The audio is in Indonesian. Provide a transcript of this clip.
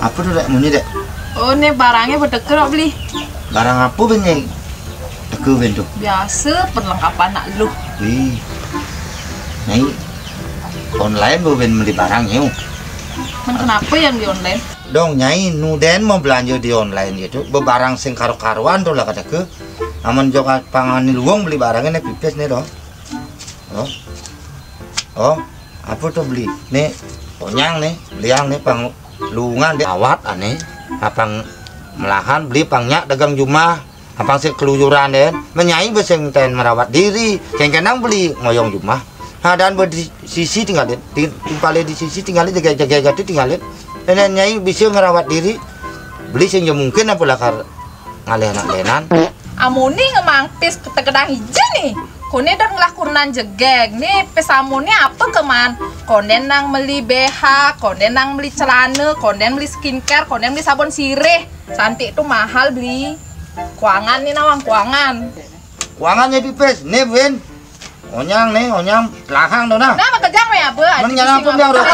Apa tuh dek muni dek? Oh, nih barangnya berdeker beli. Barang apa benyai? Deku bentuk. Biasa perlengkapan nak lu. Wih. Nyai online bu ben beli barangnya. Men kenapa yang di online? Dong nyai nuden mau belanja di online gitu. Bebarang sing karo-karuan tuh lah kataku. Aman jok pangani luang beli barangnya nih pipes nih dong. Oh, apa tuh beli? Nih, onyang nih, beliang nih pang lungan deh awat aneh. Apang melahan beli pangnya dagang jumah. Apang sih keluyuran deh. Menyai beseng ten merawat diri. Kadang beli ngoyong jumah. Nah, dan di sisi tinggalin, tinggalin di sisi tinggalin jaga-jaga itu tinggalin. Dan nyai bisa ngerawat diri. Beli sehingga mungkin apa lah ngalih anak lenan. Amuni ngemangpis ketekedang hijau nih. Kone dah ngelakunan jegeng nih. Pesamuni apa keman? Kone nang beli BH, kone nang beli celana, kone beli skincare, kone beli sabun sirih. Cantik itu mahal beli. Kuangan nih nawang kuangan. Kuangannya pipes, nih Ben. Onyang nih, onyang lahang dong nah. Nah, makejang ya, Bu. Menyalah pun dia udah.